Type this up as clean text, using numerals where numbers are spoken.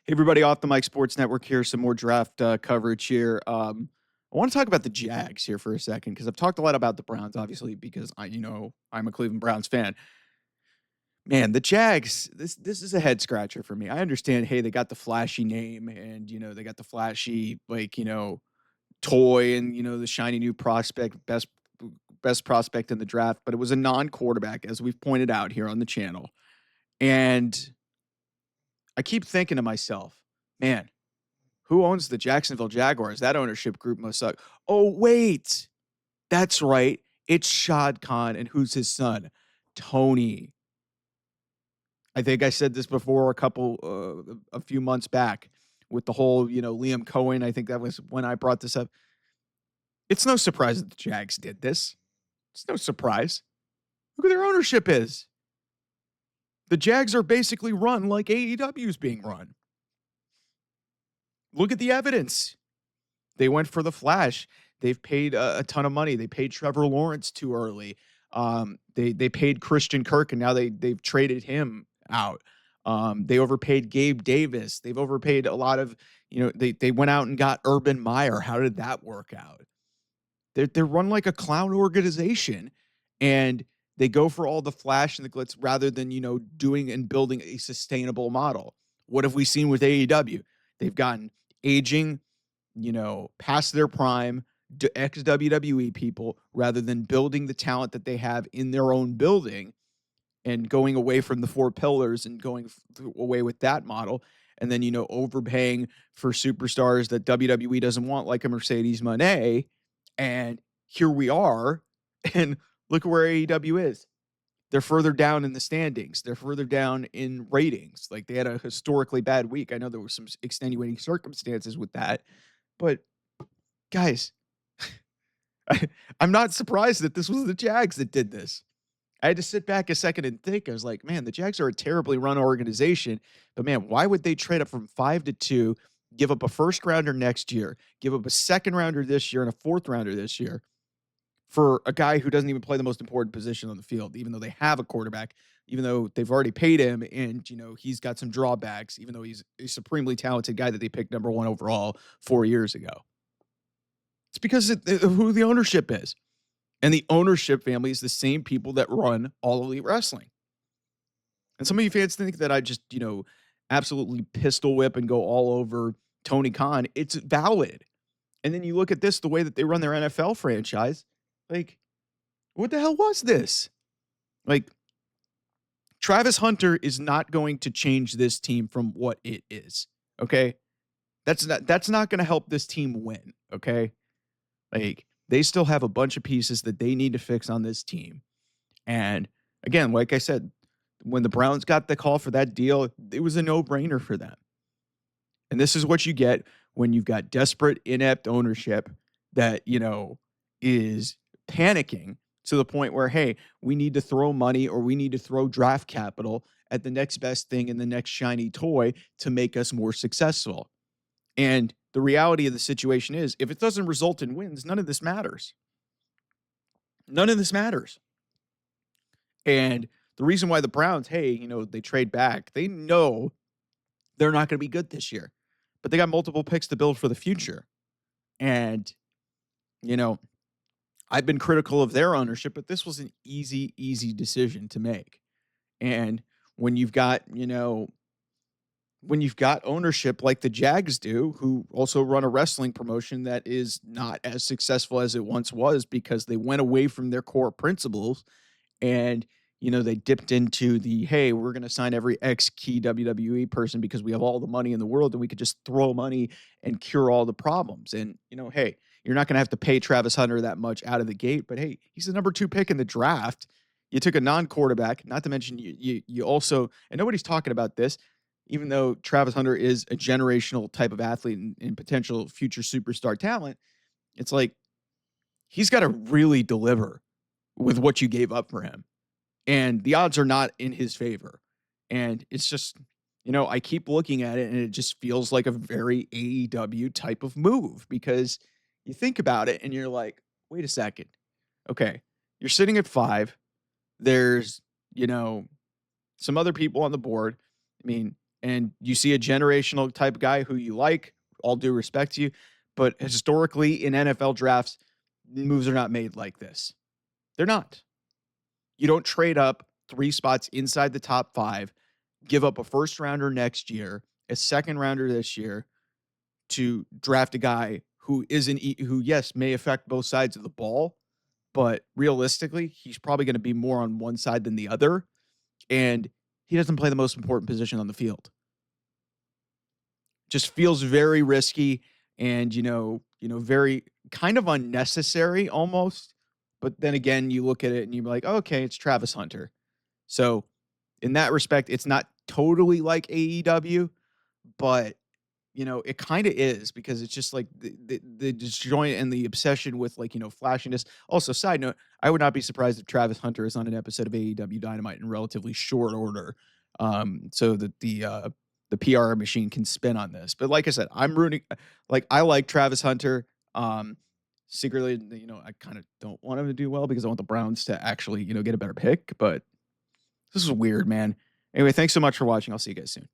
Hey, everybody, off the Mike Sports Network here. Some more draft coverage here. I want to talk about the Jags here for a second because I've talked a lot about the Browns, obviously, because I'm a Cleveland Browns fan. Man, the Jags, this is a head scratcher for me. I understand, hey, they got the flashy name and they got the flashy toy and the shiny new prospect, best prospect in the draft, but it was a non-quarterback, as we've pointed out here on the channel. And I keep thinking to myself, man, who owns the Jacksonville Jaguars? That ownership group must suck. Oh, wait. That's right. It's Shad Khan. And who's his son? Tony. I think I said this before a few months back with the whole, Liam Cohen. I think that was when I brought this up. It's no surprise that the Jags did this. It's no surprise. Look who their ownership is. The Jags are basically run like AEW is being run. Look at the evidence. They went for the flash. They've paid a ton of money. They paid Trevor Lawrence too early. They paid Christian Kirk, and now they've traded him out. They overpaid Gabe Davis. They've overpaid a lot of, they went out and got Urban Meyer. How did that work out? They're run like a clown organization, and they go for all the flash and the glitz rather than, doing and building a sustainable model. What have we seen with AEW? They've gotten aging, past their prime, ex-WWE people, rather than building the talent that they have in their own building and going away from the four pillars and going away with that model. And then, overpaying for superstars that WWE doesn't want, like a Mercedes Moné. And here we are. And look where AEW is. They're further down in the standings. They're further down in ratings. Like, they had a historically bad week. I know there were some extenuating circumstances with that. But, guys, I'm not surprised that this was the Jags that did this. I had to sit back a second and think. I was like, man, the Jags are a terribly run organization. But, man, why would they trade up from 5 to 2, give up a first rounder next year, give up a second rounder this year and a fourth rounder this year for a guy who doesn't even play the most important position on the field, even though they have a quarterback, even though they've already paid him and, he's got some drawbacks, even though he's a supremely talented guy that they picked number 1 overall 4 years ago? It's because of who the ownership is. And the ownership family is the same people that run All Elite Wrestling. And some of you fans think that I just, absolutely pistol whip and go all over Tony Khan. It's valid. And then you look at this, the way that they run their NFL franchise. Like, what the hell was this? Like, Travis Hunter is not going to change this team from what it is. Okay? That's not going to help this team win. Okay? Like, they still have a bunch of pieces that they need to fix on this team. And again, like I said, when the Browns got the call for that deal, it was a no-brainer for them. And this is what you get when you've got desperate, inept ownership that, is panicking to the point where, hey, we need to throw money or we need to throw draft capital at the next best thing and the next shiny toy to make us more successful. And the reality of the situation is, if it doesn't result in wins, none of this matters. None of this matters. And the reason why the Browns, hey, they trade back, they know they're not going to be good this year, but they got multiple picks to build for the future. And, I've been critical of their ownership, but this was an easy decision to make. And when you've got, ownership like the Jags do, who also run a wrestling promotion that is not as successful as it once was because they went away from their core principles and, they dipped into the, hey, we're going to sign every ex-key WWE person because we have all the money in the world and we could just throw money and cure all the problems. And, hey, you're not going to have to pay Travis Hunter that much out of the gate, but hey, he's the number 2 pick in the draft. You took a non-quarterback, not to mention you also, and nobody's talking about this, even though Travis Hunter is a generational type of athlete and potential future superstar talent, it's like he's got to really deliver with what you gave up for him. And the odds are not in his favor. And it's just, I keep looking at it and it just feels like a very AEW type of move because you think about it and you're like, wait a second. Okay, you're sitting at 5. There's, some other people on the board. I mean, and you see a generational type guy who you like, all due respect to you, but historically in NFL drafts, moves are not made like this. They're not. You don't trade up 3 spots inside the top 5, give up a first rounder next year, a second rounder this year to draft a guy who isn't who, yes, may affect both sides of the ball, but realistically, he's probably gonna be more on one side than the other, and he doesn't play the most important position on the field. Just feels very risky and, very kind of unnecessary almost, but then again, you look at it and you're like, "Okay, it's Travis Hunter." So, in that respect, it's not totally like AEW, but it kind of is because it's just like the disjoint and the obsession with like, flashiness. Also, side note, I would not be surprised if Travis Hunter is on an episode of AEW Dynamite in relatively short order, so that the PR machine can spin on this. But like I said, I'm rooting. Like I like Travis Hunter. Secretly, I kind of don't want him to do well because I want the Browns to actually, get a better pick. But this is weird, man. Anyway, thanks so much for watching. I'll see you guys soon.